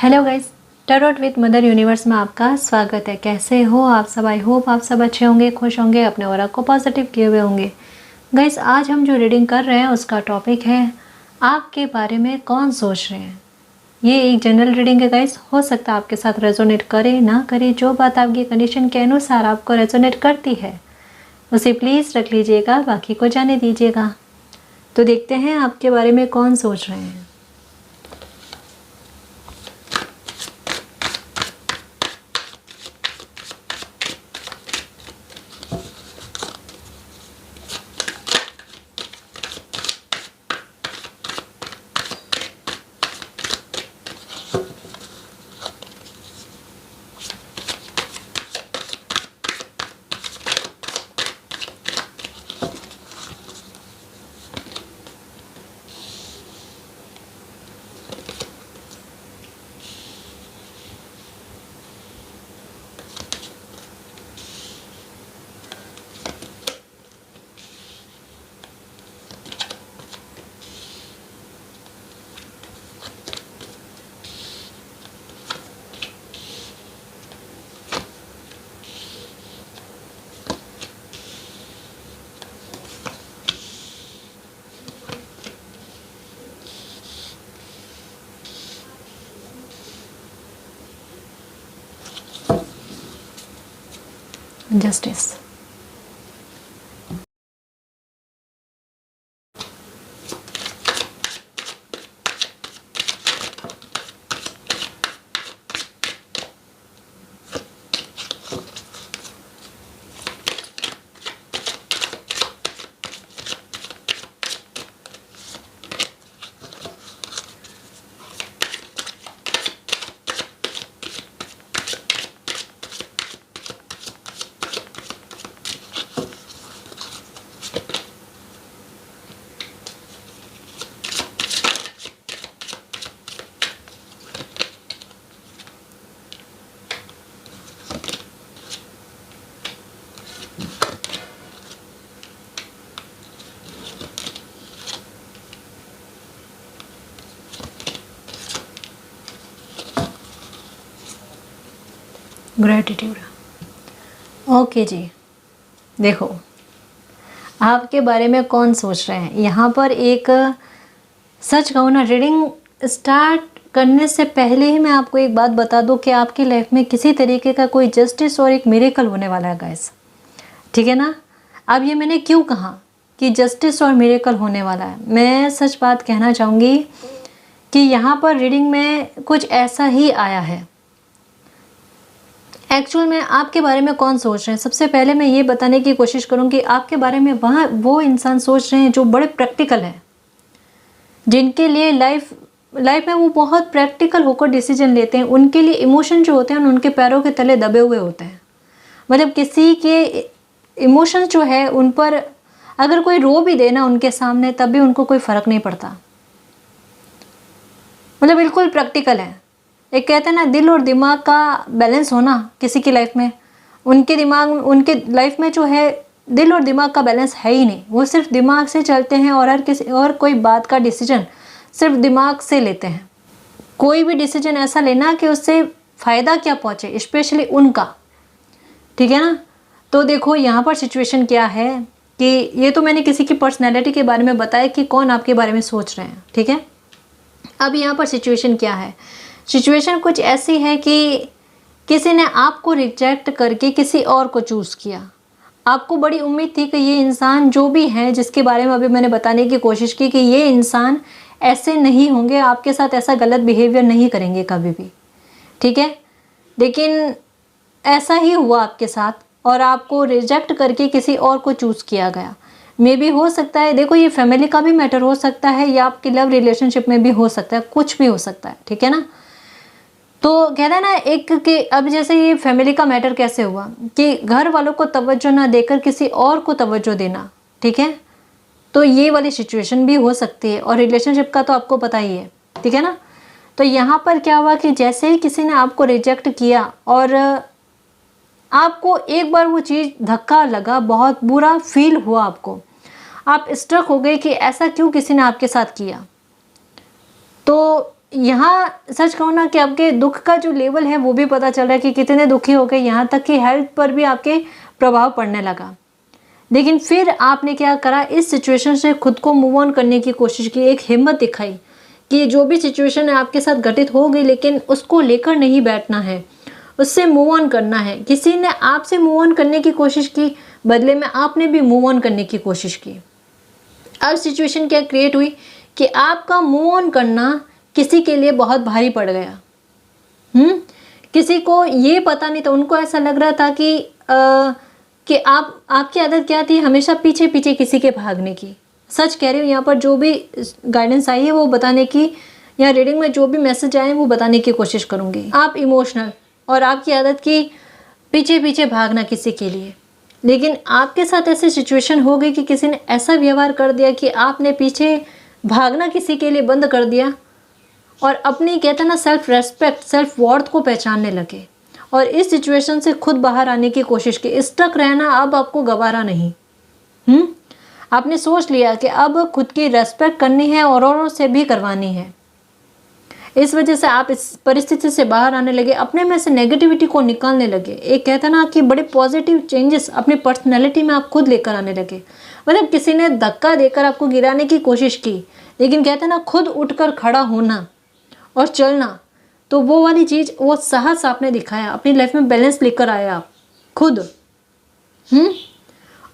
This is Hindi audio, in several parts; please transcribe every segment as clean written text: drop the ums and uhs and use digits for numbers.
Hello guys, tarot with mother universe में आपका स्वागत है। कैसे हो आप सब? आई होप आप सब अच्छे होंगे, खुश होंगे, अपने ऑरा को पॉजिटिव किए हुए होंगे। गाइस, आज हम जो रीडिंग कर रहे हैं उसका टॉपिक है आपके बारे में कौन सोच रहे हैं। ये एक जनरल रीडिंग है गाइस, हो सकता है आपके साथ रेजोनेट करे ना करे। जो बात आपकी कंडीशन के अनुसार आपको रेजोनेट करती है उसे प्लीज़ रख लीजिएगा, बाकी को जाने दीजिएगा। तो देखते हैं आपके बारे में कौन सोच रहे हैं। Justice, gratitude. ओके जी, देखो आपके बारे में कौन सोच रहे हैं। यहाँ पर एक सच कहूँ ना, रीडिंग स्टार्ट करने से पहले ही मैं आपको एक बात बता दूँ कि आपकी लाइफ में किसी तरीके का कोई जस्टिस और एक मिरेकल होने वाला है गाइस, ठीक है ना। अब ये मैंने क्यों कहा कि जस्टिस और मिरेकल होने वाला है, मैं सच बात कहना चाहूँगी कि यहाँ पर रीडिंग में कुछ ऐसा ही आया है। एक्चुअल में आपके बारे में कौन सोच रहे हैं, सबसे पहले मैं ये बताने की कोशिश करूँगी आपके बारे में वो इंसान सोच रहे हैं जो बड़े प्रैक्टिकल हैं, जिनके लिए लाइफ में वो बहुत प्रैक्टिकल होकर डिसीजन लेते हैं। उनके लिए इमोशन जो होते हैं उनके पैरों के तले दबे हुए होते हैं। मतलब किसी के इमोशन जो है उन पर अगर कोई रो भी देना उनके सामने तब भी उनको कोई फ़र्क नहीं पड़ता। मतलब बिल्कुल प्रैक्टिकल है। एक कहते हैं ना, दिल और दिमाग का बैलेंस होना किसी की लाइफ में, उनके लाइफ में जो है दिल और दिमाग का बैलेंस है ही नहीं। वो सिर्फ दिमाग से चलते हैं और हर किसी और कोई बात का डिसीजन सिर्फ दिमाग से लेते हैं। कोई भी डिसीजन ऐसा लेना कि उससे फ़ायदा क्या पहुँचे, स्पेशली उनका, ठीक है ना। तो देखो यहाँ पर सिचुएशन क्या है कि ये तो मैंने किसी की पर्सनैलिटी के बारे में बताया कि कौन आपके बारे में सोच रहे हैं, ठीक है। अब यहाँ पर सिचुएशन क्या है, सिचुएशन कुछ ऐसी है कि किसी ने आपको रिजेक्ट करके किसी और को चूज़ किया। आपको बड़ी उम्मीद थी कि ये इंसान जो भी है, जिसके बारे में अभी मैंने बताने की कोशिश की कि ये इंसान ऐसे नहीं होंगे, आपके साथ ऐसा गलत बिहेवियर नहीं करेंगे कभी भी, ठीक है। लेकिन ऐसा ही हुआ आपके साथ और आपको रिजेक्ट करके किसी और को चूज़ किया गया। मे भी हो सकता है, देखो ये फैमिली का भी मैटर हो सकता है या आपकी लव रिलेशनशिप में भी हो सकता है, कुछ भी हो सकता है, ठीक है ना। तो कहते हैं ना एक कि अब जैसे ये फैमिली का मैटर कैसे हुआ कि घर वालों को तवज्जो ना देकर किसी और को तवज्जो देना, ठीक है। तो ये वाली सिचुएशन भी हो सकती है और रिलेशनशिप का तो आपको पता ही है, ठीक है ना। तो यहाँ पर क्या हुआ कि जैसे ही किसी ने आपको रिजेक्ट किया और आपको एक बार वो चीज़ धक्का लगा, बहुत बुरा फील हुआ आपको, आप स्ट्रक हो गए कि ऐसा क्यों किसी ने आपके साथ किया। तो यहाँ सच कहूँ ना कि आपके दुख का जो लेवल है वो भी पता चल रहा है कि कितने दुखी हो गए, यहाँ तक कि हेल्थ पर भी आपके प्रभाव पड़ने लगा। लेकिन फिर आपने क्या करा, इस सिचुएशन से खुद को मूव ऑन करने की कोशिश की, एक हिम्मत दिखाई कि जो भी सिचुएशन है आपके साथ घटित हो गई, लेकिन उसको लेकर नहीं बैठना है, उससे मूव ऑन करना है। किसी ने आपसे मूव ऑन करने की कोशिश की, बदले में आपने भी मूव ऑन करने की कोशिश की। अब सिचुएशन क्या क्रिएट हुई कि आपका मूव ऑन करना किसी के लिए बहुत भारी पड़ गया। किसी को ये पता नहीं था, उनको ऐसा लग रहा था कि आपकी आदत क्या थी, हमेशा पीछे पीछे किसी के भागने की। सच कह रही हूँ, यहाँ पर जो भी गाइडेंस आई है वो बताने की, या रीडिंग में जो भी मैसेज आए वो बताने की कोशिश करूँगी। आप इमोशनल और आपकी आदत की पीछे पीछे भागना किसी के लिए, लेकिन आपके साथ ऐसी सिचुएशन हो गई कि किसी ने ऐसा व्यवहार कर दिया कि आपने पीछे भागना किसी के लिए बंद कर दिया और अपनी कहते ना सेल्फ रेस्पेक्ट, सेल्फ वर्थ को पहचानने लगे और इस सिचुएशन से खुद बाहर आने की कोशिश की। स्टक रहना अब आपको गवारा नहीं। आपने सोच लिया कि अब खुद की रेस्पेक्ट करनी है और औरों से भी करवानी है। इस वजह से आप इस परिस्थिति से बाहर आने लगे, अपने में से नेगेटिविटी को निकालने लगे। एक कहता ना कि बड़े पॉजिटिव चेंजेस अपनी पर्सनैलिटी में आप खुद लेकर आने लगे। मतलब किसी ने धक्का देकर आपको गिराने की कोशिश की, लेकिन कहते ना खुद उठकर खड़ा होना और चलना, तो वो वाली चीज़, वो साहस आपने दिखाया, अपनी लाइफ में बैलेंस लेकर आए आप खुद।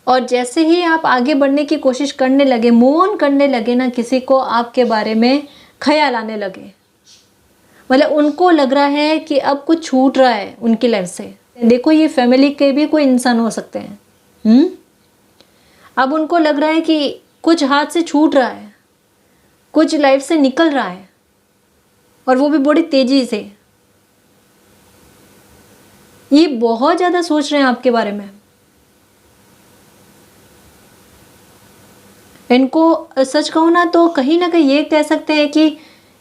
और जैसे ही आप आगे बढ़ने की कोशिश करने लगे, मूव ऑन करने लगे ना, किसी को आपके बारे में ख्याल आने लगे। मतलब उनको लग रहा है कि अब कुछ छूट रहा है उनकी लाइफ से। देखो, ये फैमिली के भी कोई इंसान हो सकते हैं। अब उनको लग रहा है कि कुछ हाथ से छूट रहा है, कुछ लाइफ से निकल रहा है, और वो भी बड़ी तेजी से। ये बहुत ज़्यादा सोच रहे हैं आपके बारे में। इनको सच कहूँ ना तो कहीं ना कहीं ये कह सकते हैं कि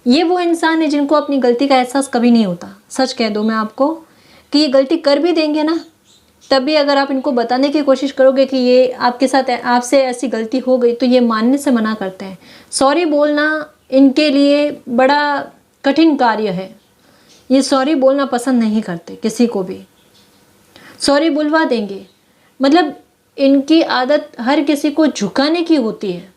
ये वो इंसान है जिनको अपनी गलती का एहसास कभी नहीं होता। सच कह दूँ मैं आपको कि ये गलती कर भी देंगे ना, तब भी अगर आप इनको बताने की कोशिश करोगे कि ये आपके साथ, आपसे ऐसी गलती हो गई, तो ये मानने से मना करते हैं। सॉरी बोलना इनके लिए बड़ा कठिन कार्य है। ये सॉरी बोलना पसंद नहीं करते, किसी को भी सॉरी बुलवा देंगे। मतलब इनकी आदत हर किसी को झुकाने की होती है।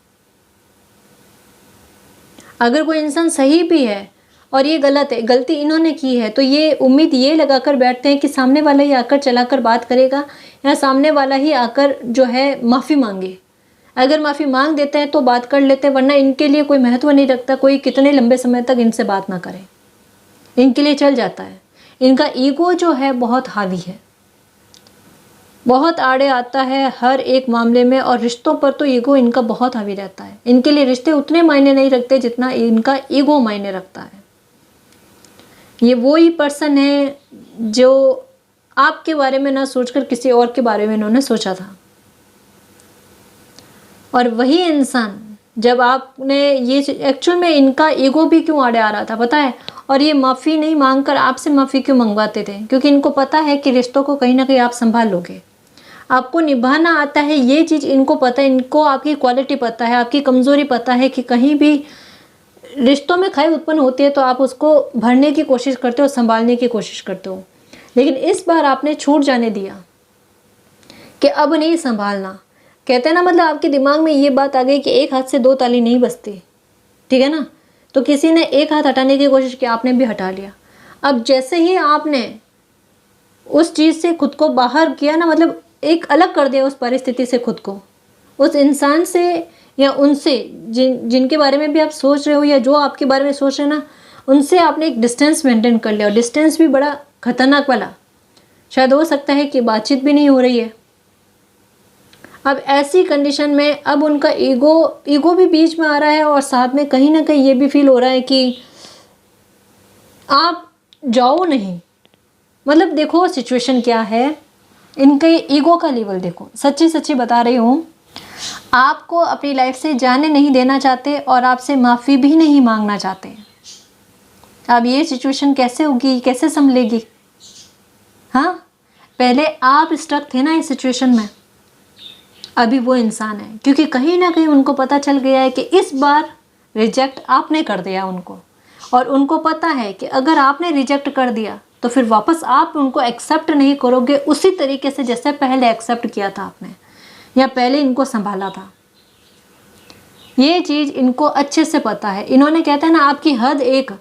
अगर कोई इंसान सही भी है और ये गलत है, गलती इन्होंने की है, तो ये उम्मीद ये लगाकर बैठते हैं कि सामने वाला ही आकर चलाकर बात करेगा, या सामने वाला ही आकर जो है माफ़ी मांगे। अगर माफ़ी मांग देते हैं तो बात कर लेते हैं, वरना इनके लिए कोई महत्व नहीं रखता, कोई कितने लंबे समय तक इनसे बात ना करे, इनके लिए चल जाता है। इनका ईगो जो है बहुत हावी है, बहुत आड़े आता है हर एक मामले में, और रिश्तों पर तो ईगो इनका बहुत हावी रहता है। इनके लिए रिश्ते उतने मायने नहीं रखते जितना इनका ईगो मायने रखता है। ये वो ही पर्सन है जो आपके बारे में ना सोचकर किसी और के बारे में इन्होंने सोचा था, और वही इंसान जब आपने ये एक्चुअल में इनका ईगो भी क्यों आड़े आ रहा था पता है, और ये माफ़ी नहीं मांगकर आपसे माफ़ी क्यों मंगवाते थे, क्योंकि इनको पता है कि रिश्तों को कहीं ना कहीं आप संभाल लोगे, आपको निभाना आता है। ये चीज़ इनको पता है, इनको आपकी क्वालिटी पता है, आपकी कमज़ोरी पता है कि कहीं भी रिश्तों में खाई उत्पन्न होती है तो आप उसको भरने की कोशिश करते हो, संभालने की कोशिश करते हो। लेकिन इस बार आपने छूट जाने दिया कि अब नहीं संभालना। कहते हैं ना, मतलब आपके दिमाग में ये बात आ गई कि एक हाथ से दो ताली नहीं बजती, ठीक है ना। तो किसी ने एक हाथ हटाने की कोशिश की, आपने भी हटा लिया। अब जैसे ही आपने उस चीज़ से खुद को बाहर किया ना, मतलब एक अलग कर दिया उस परिस्थिति से खुद को, उस इंसान से या उनसे जिनके बारे में भी आप सोच रहे हो या जो आपके बारे में सोच रहे हैं ना, उनसे आपने एक डिस्टेंस मेंटेन कर लिया। और डिस्टेंस भी बड़ा खतरनाक वाला, शायद हो सकता है कि बातचीत भी नहीं हो रही है। अब ऐसी कंडीशन में अब उनका ईगो भी बीच में आ रहा है, और साथ में कहीं ना कहीं ये भी फील हो रहा है कि आप जाओ नहीं। मतलब देखो सिचुएशन क्या है, इनके ईगो का लेवल देखो। सच्ची सच्ची बता रही हूँ, आपको अपनी लाइफ से जाने नहीं देना चाहते और आपसे माफ़ी भी नहीं मांगना चाहते। अब ये सिचुएशन कैसे होगी, कैसे संभलेगी? हाँ, पहले आप स्टक थे ना इस सिचुएशन में, अभी वो इंसान है, क्योंकि कहीं ना कहीं उनको पता चल गया है कि इस बार रिजेक्ट आपने कर दिया उनको, और उनको पता है कि अगर आपने रिजेक्ट कर दिया तो फिर वापस आप उनको एक्सेप्ट नहीं करोगे उसी तरीके से जैसे पहले एक्सेप्ट किया था आपने या पहले इनको संभाला था। ये चीज़ इनको अच्छे से पता है। इन्होंने कहते हैं ना, आपकी हद एक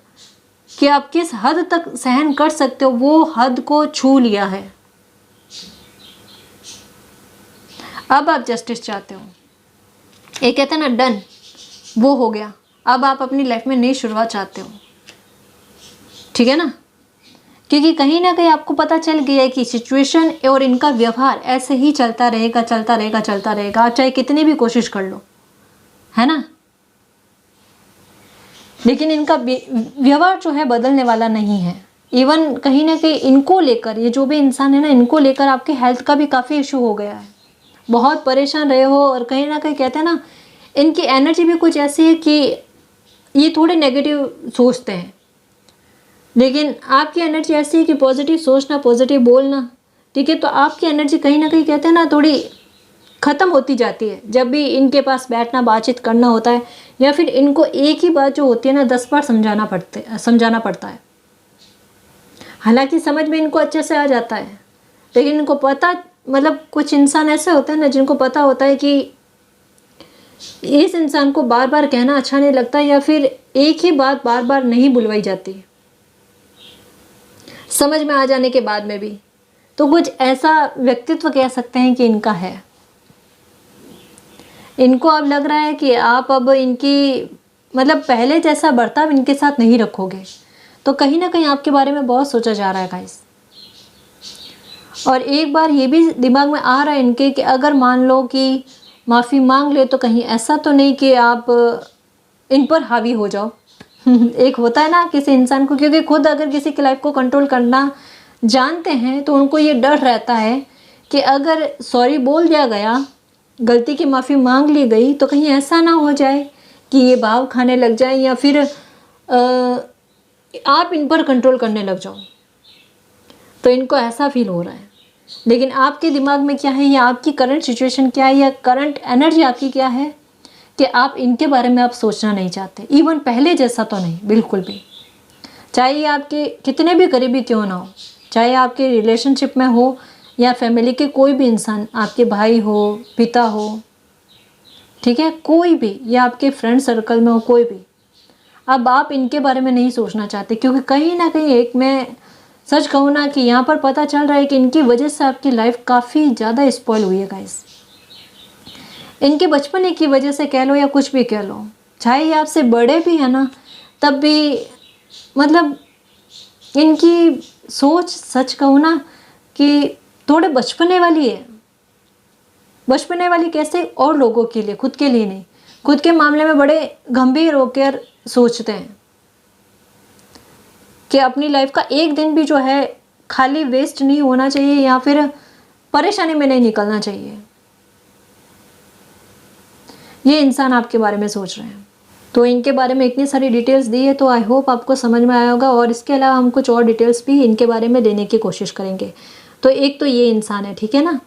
कि आप किस हद तक सहन कर सकते हो वो हद को छू लिया है। अब आप जस्टिस चाहते हो, ये कहते हैं ना डन, वो हो गया। अब आप अपनी लाइफ में नई शुरुआत चाहते हो, ठीक है ना, क्योंकि कहीं ना कहीं आपको पता चल गया है कि सिचुएशन और इनका व्यवहार ऐसे ही चलता रहेगा चलता रहेगा चलता रहेगा, आप चाहे कितनी भी कोशिश कर लो, है ना। लेकिन इनका व्यवहार जो है बदलने वाला नहीं है। इवन कहीं ना कहीं इनको लेकर, ये जो भी इंसान है ना, इनको लेकर आपके हेल्थ का भी काफ़ी इशू हो गया है, बहुत परेशान रहे हो। और कहीं ना कहीं कहते हैं ना, इनकी एनर्जी भी कुछ ऐसी है कि ये थोड़े नेगेटिव सोचते हैं, लेकिन आपकी एनर्जी ऐसी है कि पॉजिटिव सोचना, पॉजिटिव बोलना, ठीक है। तो आपकी एनर्जी कहीं ना कहीं कहते हैं ना थोड़ी ख़त्म होती जाती है जब भी इनके पास बैठना, बातचीत करना होता है, या फिर इनको एक ही बात जो होती है ना 10 बार समझाना पड़ता है। हालांकि समझ में इनको अच्छे से आ जाता है, लेकिन इनको पता, मतलब कुछ इंसान ऐसे होते हैं ना जिनको पता होता है कि इस इंसान को बार बार कहना अच्छा नहीं लगता, या फिर एक ही बात बार बार नहीं बुलवाई जाती समझ में आ जाने के बाद में भी। तो कुछ ऐसा व्यक्तित्व कह सकते हैं कि इनका है। इनको अब लग रहा है कि आप अब इनकी, मतलब पहले जैसा बर्ताव इनके साथ नहीं रखोगे, तो कहीं ना कहीं आपके बारे में बहुत सोचा जा रहा है गाइस। और एक बार ये भी दिमाग में आ रहा है इनके कि अगर मान लो कि माफ़ी मांग ले तो कहीं ऐसा तो नहीं कि आप इन पर हावी हो जाओ। एक होता है ना किसी इंसान को, क्योंकि खुद अगर किसी की लाइफ को कंट्रोल करना जानते हैं तो उनको ये डर रहता है कि अगर सॉरी बोल दिया गया, गलती की माफ़ी मांग ली गई, तो कहीं ऐसा ना हो जाए कि ये भाव खाने लग जाए या फिर आप इन पर कंट्रोल करने लग जाओ। तो इनको ऐसा फील हो रहा है। लेकिन आपके दिमाग में क्या है, या आपकी करंट सिचुएशन क्या है, या करंट एनर्जी आपकी क्या है कि आप इनके बारे में आप सोचना नहीं चाहते। इवन पहले जैसा तो नहीं, बिल्कुल भी। चाहे ये आपके कितने भी करीबी क्यों ना हो, चाहे आपके रिलेशनशिप में हो या फैमिली के कोई भी इंसान, आपके भाई हो, पिता हो, ठीक है, कोई भी, या आपके फ्रेंड सर्कल में हो कोई भी, अब आप इनके बारे में नहीं सोचना चाहते। क्योंकि कहीं ना कहीं एक, मैं सच कहूँ ना कि यहाँ पर पता चल रहा है कि इनकी वजह से आपकी लाइफ काफ़ी ज़्यादा स्पॉइल हुई है गाइस। इनके बचपने की वजह से कह लो या कुछ भी कह लो, चाहे ये आपसे बड़े भी है ना, तब भी मतलब इनकी सोच, सच कहूँ ना कि थोड़े बचपने वाली है। बचपने वाली कैसे? और लोगों के लिए, खुद के लिए नहीं। खुद के मामले में बड़े गंभीर होकर सोचते हैं कि अपनी लाइफ का एक दिन भी जो है खाली वेस्ट नहीं होना चाहिए, या फिर परेशानी में नहीं निकलना चाहिए। ये इंसान आपके बारे में सोच रहे हैं। तो इनके बारे में इतनी सारी डिटेल्स दी है, तो आई होप आपको समझ में आया होगा। और इसके अलावा हम कुछ और डिटेल्स भी इनके बारे में देने की कोशिश करेंगे। तो एक तो ये इंसान है, ठीक है ना।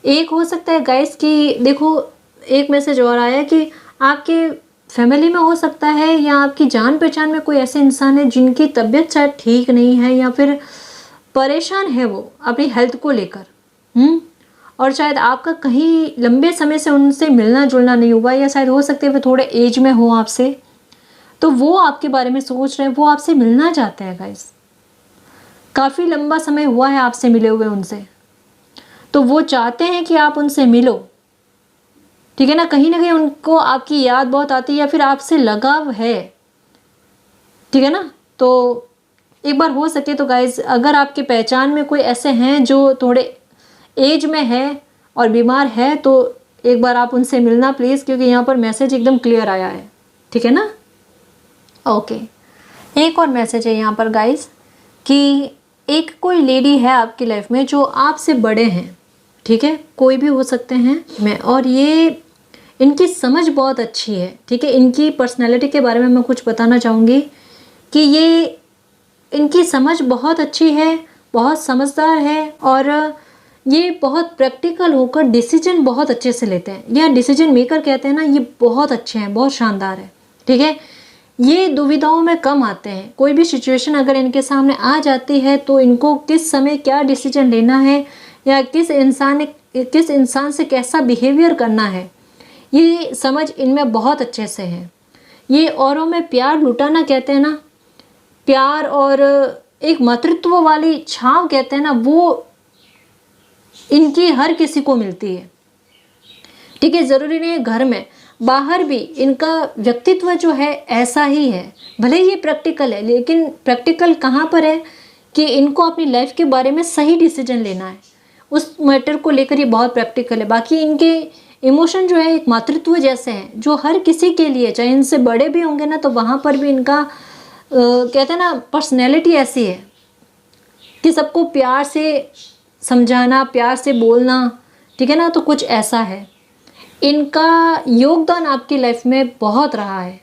एक हो सकता है गाइस कि देखो, एक मैसेज और आया कि आपके फैमिली में हो सकता है या आपकी जान पहचान में कोई ऐसे इंसान है जिनकी तबीयत शायद ठीक नहीं है, या फिर परेशान है वो अपनी हेल्थ को लेकर। और शायद आपका कहीं लंबे समय से उनसे मिलना जुलना नहीं हुआ, या शायद हो सकते हैं वो थोड़े एज में हो आपसे, तो वो आपके बारे में सोच रहे हैं, वो आपसे मिलना चाहते हैं गाइस। काफ़ी लंबा समय हुआ है आपसे मिले हुए उनसे, तो वो चाहते हैं कि आप उनसे मिलो, ठीक है ना। कहीं उनको आपकी याद बहुत आती है, या फिर आपसे लगाव है, ठीक है ना। तो एक बार हो सके तो गाइज, अगर आपके पहचान में कोई ऐसे हैं जो थोड़े एज में है और बीमार है, तो एक बार आप उनसे मिलना प्लीज़, क्योंकि यहाँ पर मैसेज एकदम क्लियर आया है, ठीक है ना। ओके, एक और मैसेज है यहाँ पर गाइज कि एक कोई लेडी है आपकी लाइफ में जो आपसे बड़े हैं, ठीक है, कोई भी हो सकते हैं और ये इनकी समझ बहुत अच्छी है, ठीक है। इनकी पर्सनैलिटी के बारे में मैं कुछ बताना चाहूँगी कि ये, इनकी समझ बहुत अच्छी है, बहुत समझदार है, और ये बहुत प्रैक्टिकल होकर डिसीजन बहुत अच्छे से लेते हैं। या डिसीजन मेकर कहते हैं ना, ये बहुत अच्छे हैं, बहुत शानदार है, ठीक है। ये दुविधाओं में कम आते हैं। कोई भी सिचुएशन अगर इनके सामने आ जाती है तो इनको किस समय क्या डिसीजन लेना है या किस इंसान से कैसा बिहेवियर करना है, ये समझ इनमें बहुत अच्छे से है। ये औरों में प्यार लुटाना कहते हैं ना, प्यार और एक मातृत्व वाली छाव कहते हैं ना, वो इनकी हर किसी को मिलती है। ठीक है, ज़रूरी नहीं है घर में, बाहर भी इनका व्यक्तित्व जो है ऐसा ही है। भले ही ये प्रैक्टिकल है, लेकिन प्रैक्टिकल कहाँ पर है कि इनको अपनी लाइफ के बारे में सही डिसीजन लेना है, उस मैटर को लेकर ये बहुत प्रैक्टिकल है। बाकी इनके इमोशन जो है एक मातृत्व जैसे हैं, जो हर किसी के लिए, चाहे इनसे बड़े भी होंगे ना तो वहाँ पर भी इनका कहते हैं ना पर्सनैलिटी ऐसी है कि सबको प्यार से समझाना, प्यार से बोलना, ठीक है ना, तो कुछ ऐसा है। इनका योगदान आपकी लाइफ में बहुत रहा है,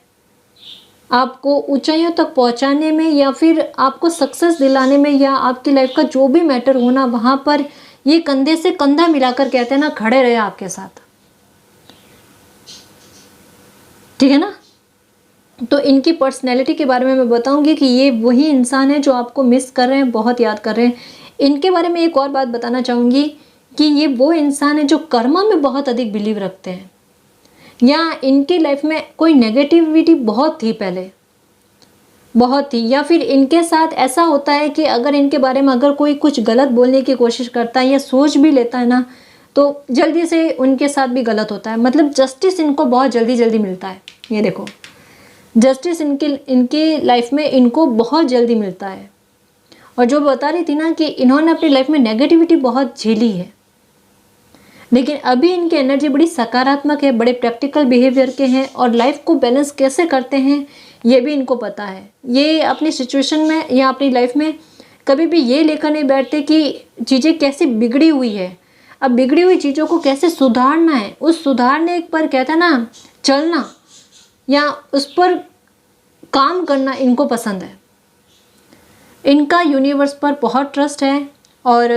आपको ऊंचाइयों तक पहुंचाने में या फिर आपको सक्सेस दिलाने में, या आपकी लाइफ का जो भी मैटर हो ना वहाँ पर ये कंधे से कंधा मिलाकर कहते हैं ना खड़े रहे आपके साथ, ठीक है ना। तो इनकी पर्सनैलिटी के बारे में मैं बताऊंगी कि ये वही इंसान है जो आपको मिस कर रहे हैं, बहुत याद कर रहे हैं। इनके बारे में एक और बात बताना चाहूँगी कि ये वो इंसान है जो कर्मा में बहुत अधिक बिलीव रखते हैं, या इनकी लाइफ में कोई नेगेटिविटी बहुत थी पहले, बहुत थी, या फिर इनके साथ ऐसा होता है कि अगर इनके बारे में अगर कोई कुछ गलत बोलने की कोशिश करता है या सोच भी लेता है ना तो जल्दी से उनके साथ भी गलत होता है। मतलब जस्टिस इनको बहुत जल्दी जल्दी मिलता है। ये देखो, जस्टिस इनकी लाइफ में इनको बहुत जल्दी मिलता है। और जो बता रही थी ना कि इन्होंने अपनी लाइफ में नेगेटिविटी बहुत झेली है, लेकिन अभी इनकी एनर्जी बड़ी सकारात्मक है, बड़े प्रैक्टिकल बिहेवियर के हैं और लाइफ को बैलेंस कैसे करते हैं ये भी इनको पता है। ये अपनी सिचुएशन में या अपनी लाइफ में कभी भी ये लेकर नहीं बैठते कि चीज़ें कैसे बिगड़ी हुई है, अब बिगड़ी हुई चीज़ों को कैसे सुधारना है, उस सुधारने पर कहते हैं ना चलना या उस पर काम करना इनको पसंद है। इनका यूनिवर्स पर बहुत ट्रस्ट है और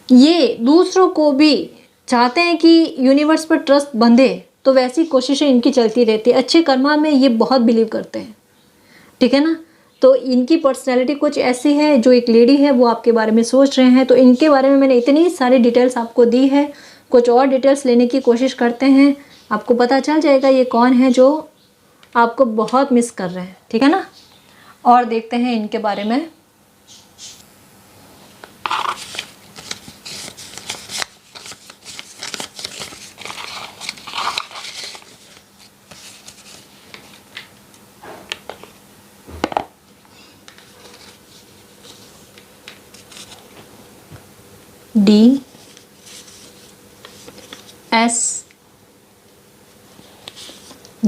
ये दूसरों को भी चाहते हैं कि यूनिवर्स पर ट्रस्ट बंधे, तो वैसी कोशिशें इनकी चलती रहती है। अच्छे कर्मा में ये बहुत बिलीव करते हैं, ठीक है ना। तो इनकी पर्सनैलिटी कुछ ऐसी है, जो एक लेडी है वो आपके बारे में सोच रहे हैं। तो इनके बारे में मैंने इतनी सारी डिटेल्स आपको दी है, कुछ और डिटेल्स लेने की कोशिश करते हैं, आपको पता चल जाएगा ये कौन है जो आपको बहुत मिस कर रहे हैं, ठीक है ना। और देखते हैं इनके बारे में। D S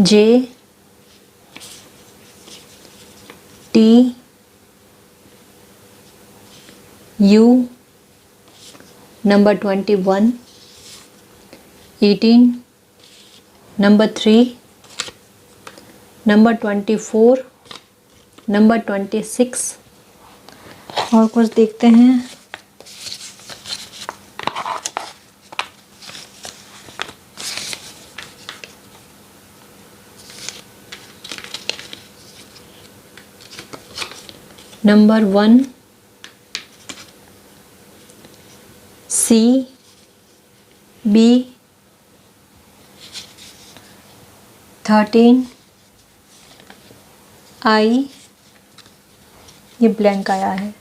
J T U number 21 18 number 3 number 24 number 26 और कुछ देखते हैं। नंबर 1 C B 13 I, ये ब्लैंक आया है,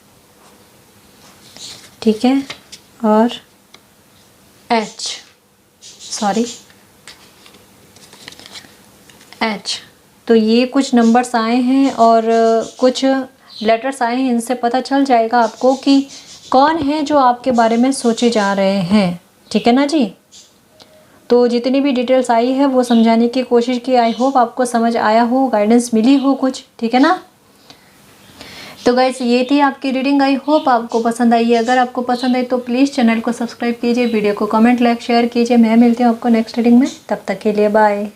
ठीक है, और H, सॉरी H। तो ये कुछ नंबर्स आए हैं और कुछ लेटर्स आए हैं, इनसे पता चल जाएगा आपको कि कौन है जो आपके बारे में सोचे जा रहे हैं, ठीक है ना जी। तो जितनी भी डिटेल्स आई है वो समझाने की कोशिश की। आई होप आपको समझ आया हो, गाइडेंस मिली हो कुछ, ठीक है ना। तो गाइस ये थी आपकी रीडिंग, आई होप आपको पसंद आई है। अगर आपको पसंद आई तो प्लीज़ चैनल को सब्सक्राइब कीजिए, वीडियो को कमेंट लाइक शेयर कीजिए। मैं मिलती हूँ आपको नेक्स्ट रीडिंग में, तब तक के लिए बाय।